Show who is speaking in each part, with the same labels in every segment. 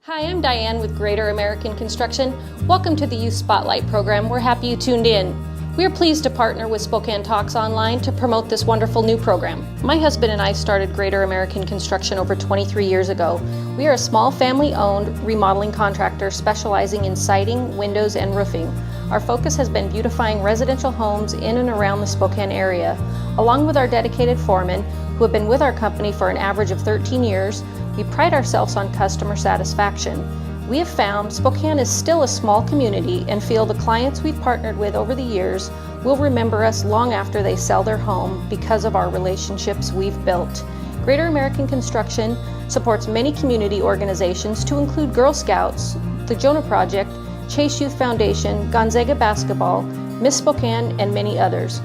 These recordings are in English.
Speaker 1: Hi, I'm Diane with Greater American Construction. Welcome to the Youth Spotlight program. We're happy you tuned in. We are pleased to partner with Spokane Talks Online to promote this wonderful new program. My husband and I started Greater American Construction over 23 years ago. We are a small family-owned remodeling contractor specializing in siding, windows, and roofing. Our focus has been beautifying residential homes in and around the Spokane area. Along with our dedicated foremen, who have been with our company for an average of 13 years, we pride ourselves on customer satisfaction. We have found Spokane is still a small community and feel the clients we've partnered with over the years will remember us long after they sell their home because of our relationships we've built. Greater American Construction supports many community organizations to include Girl Scouts, the Jonah Project, Chase Youth Foundation, Gonzaga Basketball, Miss Spokane, and many others.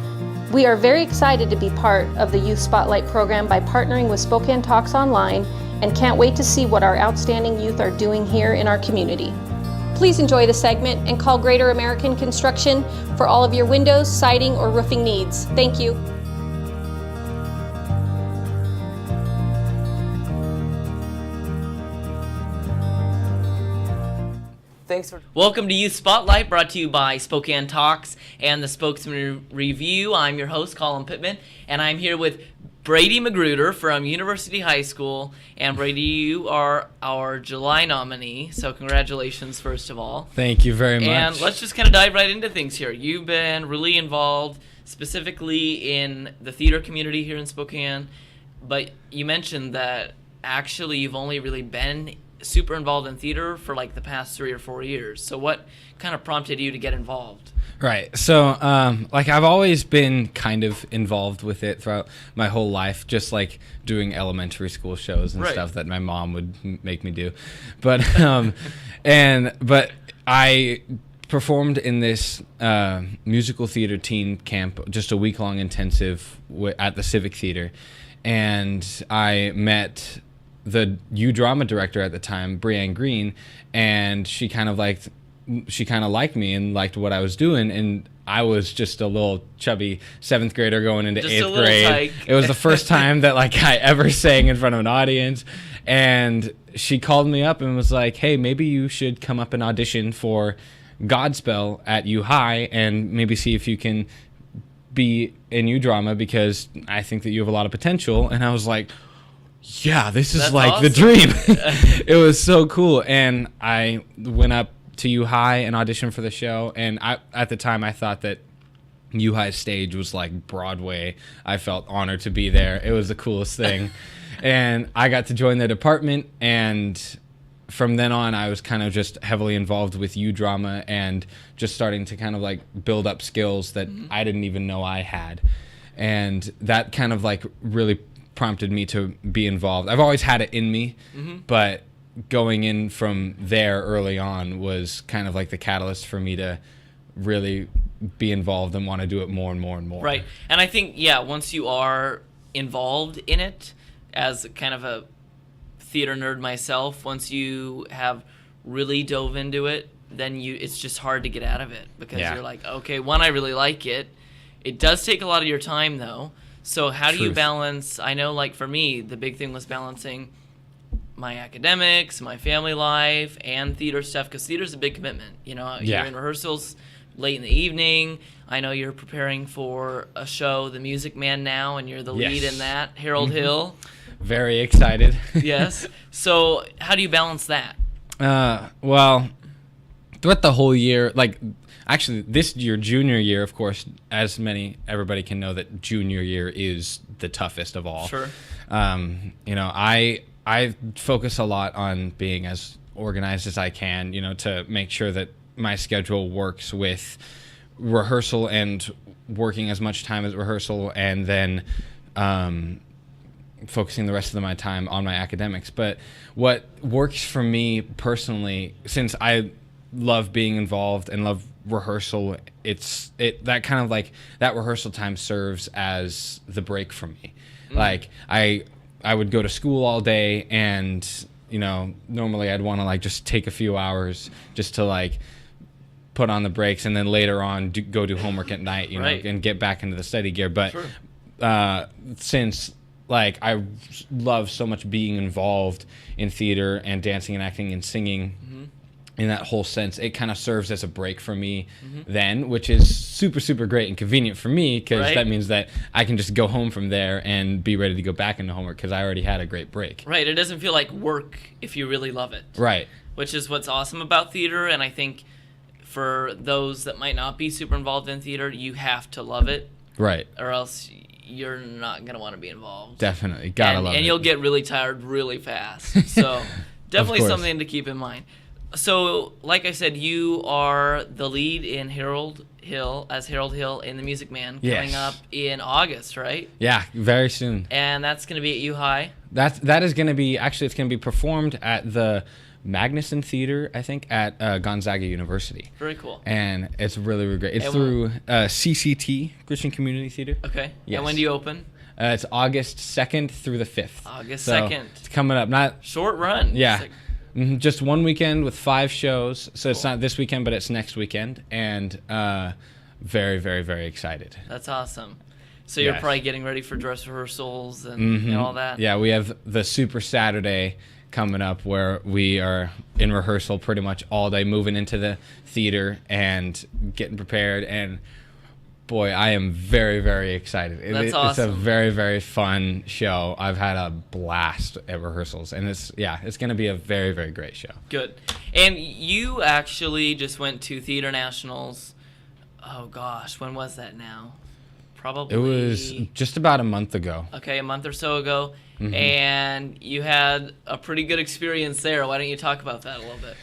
Speaker 1: We are very excited to be part of the Youth Spotlight program by partnering with Spokane Talks Online and can't wait to see what our outstanding youth are doing here in our community. Please enjoy the segment and call Greater American Construction for all of your windows, siding, or roofing needs. Thank you.
Speaker 2: Welcome to Youth Spotlight, brought to you by Spokane Talks and the Spokesman Review. I'm your host, Colin Pittman, and I'm here with Brady Magruder from University High School. And Brady, you are our July nominee, so congratulations, first of all.
Speaker 3: Thank you very much.
Speaker 2: And let's just kind of dive right into things here. You've been really involved specifically in the theater community here in Spokane, but you mentioned that actually you've only really been super involved in theater for like the past 3 or 4 years. So what kind of prompted you to get involved?
Speaker 3: Right. So, I've always been kind of involved with it throughout my whole life, just like doing elementary school shows and stuff that my mom would make me do. But, but I performed in this musical theater teen camp, just a week-long intensive at the Civic Theater, and I met the U drama director at the time, Brianne Green, and she kind of liked me and liked what I was doing, and I was just a little chubby 7th grader going into
Speaker 2: just
Speaker 3: 8th grade.
Speaker 2: Tyke.
Speaker 3: It was the first time that I ever sang in front of an audience, and she called me up and was like, "Hey, maybe you should come up and audition for Godspell at U High and maybe see if you can be in U drama because I think that you have a lot of potential." And I was like, yeah, this is awesome. The dream. It was so cool. And I went up to U High and auditioned for the show. And at the time, I thought that U High's stage was like Broadway. I felt honored to be there. It was the coolest thing. And I got to join the department. And from then on, I was kind of just heavily involved with U drama and just starting to kind of build up skills that I didn't even know I had. And that kind of really prompted me to be involved. I've always had it in me, but going in from there early on was kind of the catalyst for me to really be involved and want to do it more and more and more.
Speaker 2: Right. And I think, once you are involved in it, as kind of a theater nerd myself, once you have really dove into it, then it's just hard to get out of it because you're like, okay, one, I really like it. It does take a lot of your time, though. So how do you balance, I know for me, the big thing was balancing my academics, my family life, and theater stuff, because theater's a big commitment. You're in rehearsals late in the evening. I know you're preparing for a show, The Music Man now, and you're the lead in that, Harold Hill.
Speaker 3: Very excited.
Speaker 2: Yes. So how do you balance that?
Speaker 3: Well, throughout the whole year, actually, this year, junior year, of course, everybody can know that junior year is the toughest of all.
Speaker 2: Sure.
Speaker 3: I focus a lot on being as organized as I can, to make sure that my schedule works with rehearsal and working as much time as rehearsal and then focusing the rest of my time on my academics. But what works for me personally, since I love being involved and love rehearsal, that kind of that rehearsal time serves as the break for me. I would go to school all day and normally I'd want to just take a few hours just to put on the brakes and then later on go do homework at night and get back into the study gear. But since like I love so much being involved in theater and dancing and acting and singing. In that whole sense, it kind of serves as a break for me then, which is super, super great and convenient for me because that means that I can just go home from there and be ready to go back into homework because I already had a great break.
Speaker 2: Right. It doesn't feel like work if you really love it.
Speaker 3: Right.
Speaker 2: Which is what's awesome about theater, and I think for those that might not be super involved in theater, you have to love it.
Speaker 3: Right.
Speaker 2: Or else you're not going to want to be involved.
Speaker 3: Definitely. Gotta love it.
Speaker 2: And you'll get really tired really fast. So definitely something to keep in mind. So, like I said, you are the lead in Harold Hill in The Music Man coming up in August, right?
Speaker 3: Yeah, very soon.
Speaker 2: And that's going to be at U High?
Speaker 3: That is going to be, actually, it's going to be performed at the Magnuson Theater, I think, at Gonzaga University.
Speaker 2: Very cool.
Speaker 3: And it's really, really great. It's through CCT, Christian Community Theater.
Speaker 2: Okay.
Speaker 3: Yes.
Speaker 2: And when do you open?
Speaker 3: It's August 2nd through the 5th.
Speaker 2: August
Speaker 3: so
Speaker 2: 2nd.
Speaker 3: It's coming up. Not
Speaker 2: short run.
Speaker 3: Yeah. Just one weekend with 5 shows. So It's not this weekend, but it's next weekend. And very, very, very excited.
Speaker 2: That's awesome. So you're probably getting ready for dress rehearsals and all that?
Speaker 3: Yeah, we have the Super Saturday coming up where we are in rehearsal pretty much all day, moving into the theater and getting prepared. And boy, I am very, very excited.
Speaker 2: That's awesome.
Speaker 3: It's a very, very fun show. I've had a blast at rehearsals, and it's going to be a very, very great show.
Speaker 2: Good. And you actually just went to Theater Nationals. Oh gosh, when was that now? Probably.
Speaker 3: It was just about a month ago.
Speaker 2: Okay, a month or so ago. And you had a pretty good experience there. Why don't you talk about that a little bit?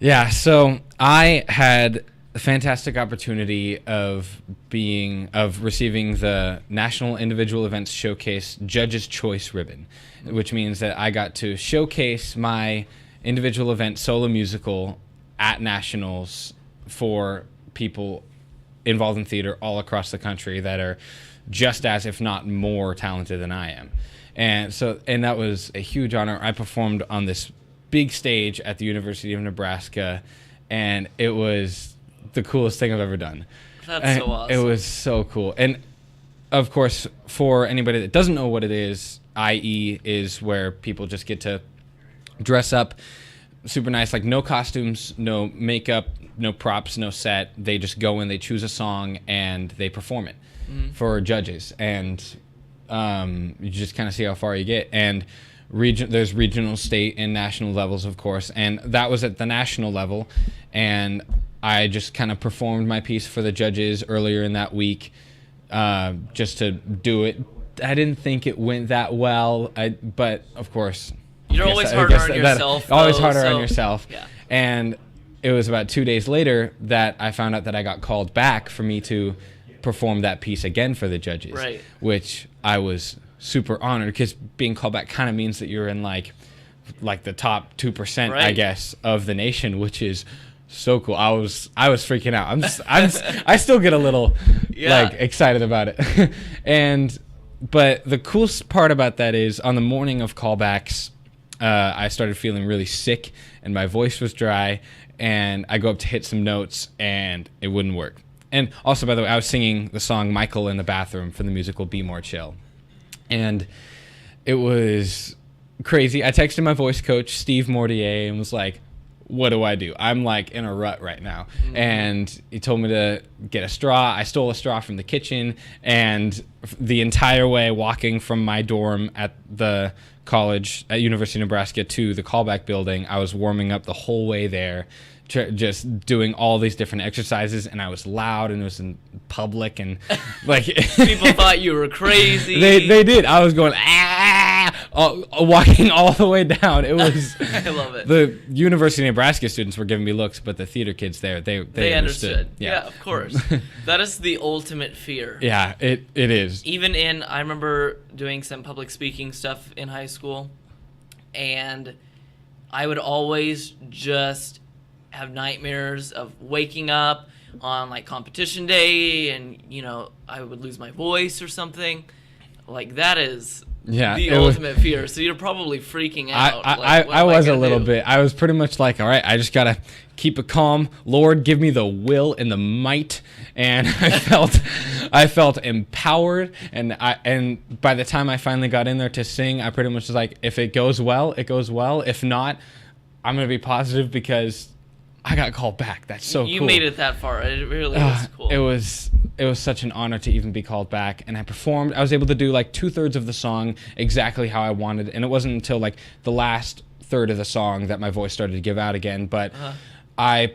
Speaker 3: Yeah, so I had a fantastic opportunity of receiving the National Individual Events Showcase Judge's Choice Ribbon, which means that I got to showcase my individual event solo musical at Nationals for people involved in theater all across the country that are just as, if not more, talented than I am. And that was a huge honor. I performed on this big stage at the University of Nebraska, and it was the coolest thing I've ever done.
Speaker 2: That's so awesome.
Speaker 3: It was so cool. And of course, for anybody that doesn't know what it is, IE is where people just get to dress up super nice, like no costumes, no makeup, no props, no set. They just go in, they choose a song, and they perform it for judges. And you just kind of see how far you get. And there's regional, state, and national levels, of course. And that was at the national level. And I just kind of performed my piece for the judges earlier in that week just to do it. I didn't think it went that well, but of course...
Speaker 2: You're always harder on yourself.
Speaker 3: Always harder on yourself.
Speaker 2: Yeah.
Speaker 3: And it was about 2 days later that I found out that I got called back for me to perform that piece again for the judges.
Speaker 2: Right.
Speaker 3: Which I was super honored, because being called back kind of means that you're in like the top 2%,
Speaker 2: right,
Speaker 3: I guess, of the nation, which is... so cool. I was freaking out. I still get a little excited about it. But the coolest part about that is on the morning of callbacks, I started feeling really sick and my voice was dry, and I go up to hit some notes and it wouldn't work. And also, by the way, I was singing the song Michael in the bathroom from the musical Be More Chill. And it was crazy. I texted my voice coach, Steve Mortier, and was like, what do I do? I'm like in a rut right now. And he told me to get a straw. I stole a straw from the kitchen, and the entire way walking from my dorm at the college at University of Nebraska to the callback building, I was warming up the whole way there, just doing all these different exercises, and I was loud, and it was in public, and like
Speaker 2: people thought you were crazy.
Speaker 3: They did. I was going walking all the way down. It was
Speaker 2: I love it.
Speaker 3: The University of Nebraska students were giving me looks, but the theater kids there, they understood.
Speaker 2: Yeah, of course. That is the ultimate fear.
Speaker 3: Yeah, it is.
Speaker 2: Even I remember doing some public speaking stuff in high school, and I would always just have nightmares of waking up on like competition day, and I would lose my voice or something. Like that is
Speaker 3: Yeah,
Speaker 2: the
Speaker 3: it was-
Speaker 2: ultimate fear. So you're probably freaking out. Like, what
Speaker 3: I
Speaker 2: am
Speaker 3: was a
Speaker 2: gonna
Speaker 3: little
Speaker 2: do?
Speaker 3: bit. I was pretty much like, all right, I just gotta keep it calm. Lord, give me the will and the might. And I felt empowered. And by the time I finally got in there to sing, I pretty much was like, if it goes well, it goes well. If not, I'm gonna be positive because I got called back. That's so
Speaker 2: You
Speaker 3: cool.
Speaker 2: made it that far. It really was cool.
Speaker 3: It was such an honor to even be called back, and I performed. I was able to do like 2/3 of the song exactly how I wanted, and it wasn't until like the last third of the song that my voice started to give out again. But I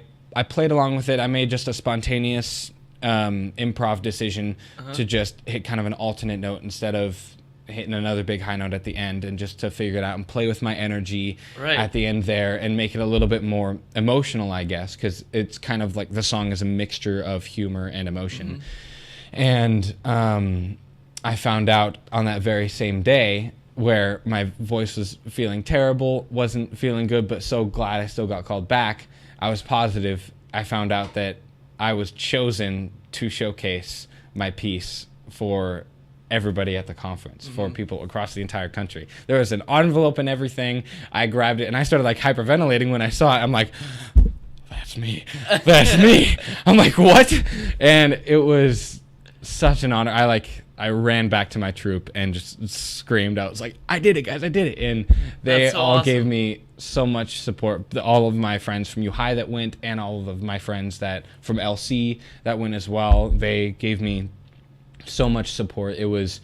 Speaker 3: played along with it. I made just a spontaneous improv decision to just hit kind of an alternate note instead of hitting another big high note at the end, and just to figure it out and play with my energy at the end there and make it a little bit more emotional, I guess, because it's kind of like the song is a mixture of humor and emotion. And I found out on that very same day where my voice was feeling terrible, wasn't feeling good, but so glad I still got called back. I was positive. I found out that I was chosen to showcase my piece for everybody at the conference, for people across the entire country. There was an envelope and everything. I grabbed it and I started like hyperventilating when I saw it. I'm like, that's me. That's me. I'm like, what? And it was such an honor. I ran back to my troop and just screamed out. I was like, I did it, guys. I did it. And they
Speaker 2: That's so
Speaker 3: all
Speaker 2: awesome.
Speaker 3: gave me so much support. All of my friends from U High that went, and all of my friends that from LC that went as well. They gave me so much support. It was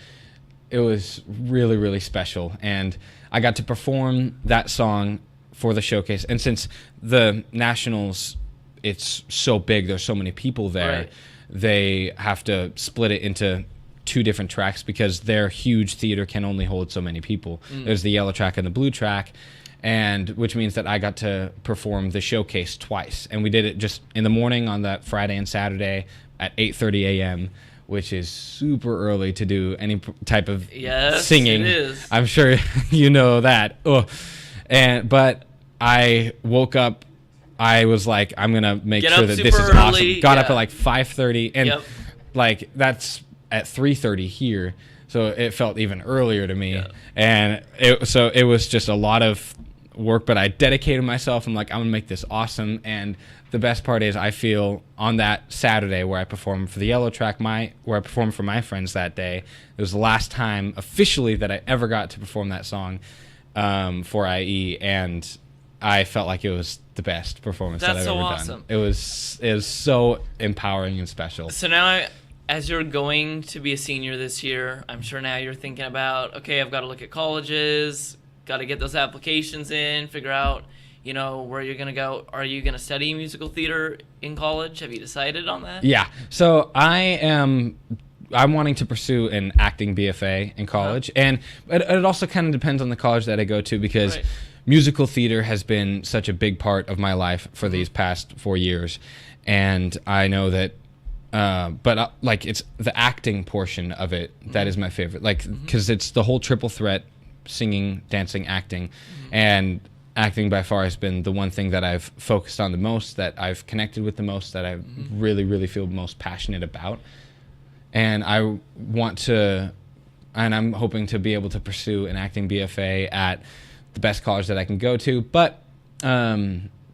Speaker 3: really, really special, and I got to perform that song for the showcase. And since the Nationals, it's so big, there's so many people there,
Speaker 2: Right.
Speaker 3: they have to split it into 2 different tracks because their huge theater can only hold so many people. There's the yellow track and the blue track, and which means that I got to perform the showcase twice. And we did it just in the morning on that Friday and Saturday at 8:30 a.m., which is super early to do any type of
Speaker 2: Yes,
Speaker 3: singing.
Speaker 2: it is.
Speaker 3: I'm sure you know that. Ugh. But I woke up. I was like, I'm gonna make
Speaker 2: Get
Speaker 3: sure
Speaker 2: up
Speaker 3: that this is
Speaker 2: super
Speaker 3: awesome.
Speaker 2: early,
Speaker 3: Got up
Speaker 2: yeah.
Speaker 3: at like 5:30, and
Speaker 2: Yep.
Speaker 3: like that's at 3:30 here, so it felt even earlier to me.
Speaker 2: Yeah.
Speaker 3: And it was just a lot of work, but I dedicated myself. I'm like, I'm gonna make this awesome. And the best part is I feel on that Saturday where I performed for the yellow track, where I performed for my friends that day, it was the last time officially that I ever got to perform that song for IE, and I felt like it was the best performance that
Speaker 2: That's
Speaker 3: I've
Speaker 2: so
Speaker 3: ever
Speaker 2: awesome.
Speaker 3: done. It was so empowering and special.
Speaker 2: So now, as you're going to be a senior this year, I'm sure now you're thinking about, okay, I've got to look at colleges, got to get those applications in, figure out, where you're going to go. Are you going to study musical theater in college? Have you decided on that?
Speaker 3: Yeah. So I'm wanting to pursue an acting BFA in college, and it also kind of depends on the college that I go to, because
Speaker 2: Right.
Speaker 3: musical theater has been such a big part of my life for these past 4 years, and I know that. But like it's the acting portion of it that is my favorite, like because it's the whole triple threat: singing, dancing, acting, and acting by far has been the one thing that I've focused on the most, that I've connected with the most, that I really, really feel most passionate about. And I'm hoping to be able to pursue an acting BFA at the best college that I can go to. But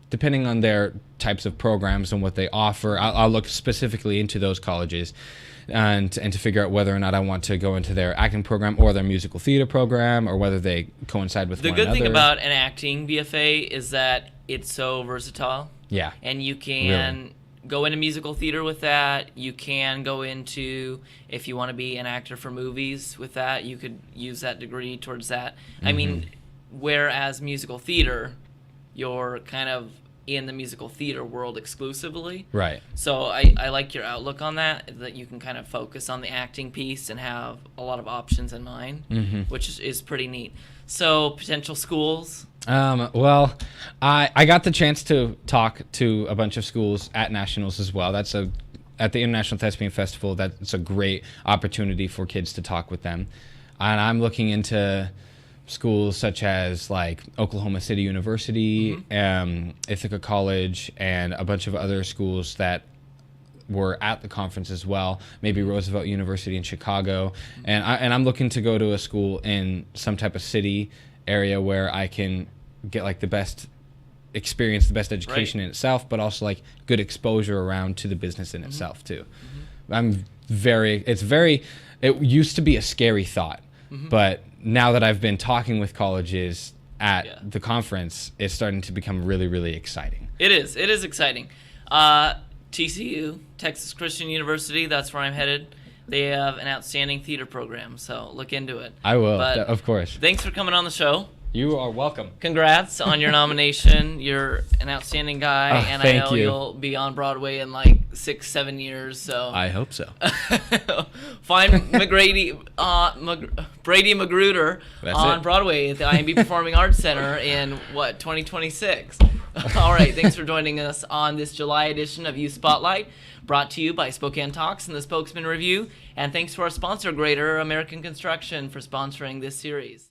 Speaker 3: depending on their types of programs and what they offer, I'll look specifically into those colleges and to figure out whether or not I want to go into their acting program or their musical theater program, or whether they coincide with
Speaker 2: The
Speaker 3: one
Speaker 2: good
Speaker 3: another.
Speaker 2: thing about an acting BFA is that it's so versatile.
Speaker 3: Yeah.
Speaker 2: And you can go into musical theater with that. You can go into, if you want to be an actor for movies with that, you could use that degree towards that. I mean, whereas musical theater, you're kind of in the musical theater world exclusively.
Speaker 3: Right.
Speaker 2: So I like your outlook on that you can kind of focus on the acting piece and have a lot of options in mind, which is pretty neat. So potential schools?
Speaker 3: Well, I got the chance to talk to a bunch of schools at Nationals as well. At the International Thespian Festival, that's a great opportunity for kids to talk with them. And I'm looking into schools such as like Oklahoma City University, Ithaca College, and a bunch of other schools that were at the conference as well. Maybe Roosevelt University in Chicago, and I'm looking to go to a school in some type of city area where I can get like the best experience, the best education in itself, but also like good exposure around to the business in itself too. It used to be a scary thought, but now that I've been talking with colleges at the conference, it's starting to become really, really exciting.
Speaker 2: It is exciting. TCU, Texas Christian University, that's where I'm headed. They have an outstanding theater program, so look into it.
Speaker 3: I will,
Speaker 2: But
Speaker 3: of course.
Speaker 2: Thanks for coming on the show.
Speaker 3: You are welcome.
Speaker 2: Congrats on your nomination. You're an outstanding guy, and I know you'll be on Broadway in like 6-7 years. So
Speaker 3: I hope so.
Speaker 2: Find Brady Magruder on Broadway at the IMB Performing Arts Center in 2026. All right, thanks for joining us on this July edition of Youth Spotlight, brought to you by Spokane Talks and the Spokesman Review. And thanks to our sponsor, Greater American Construction, for sponsoring this series.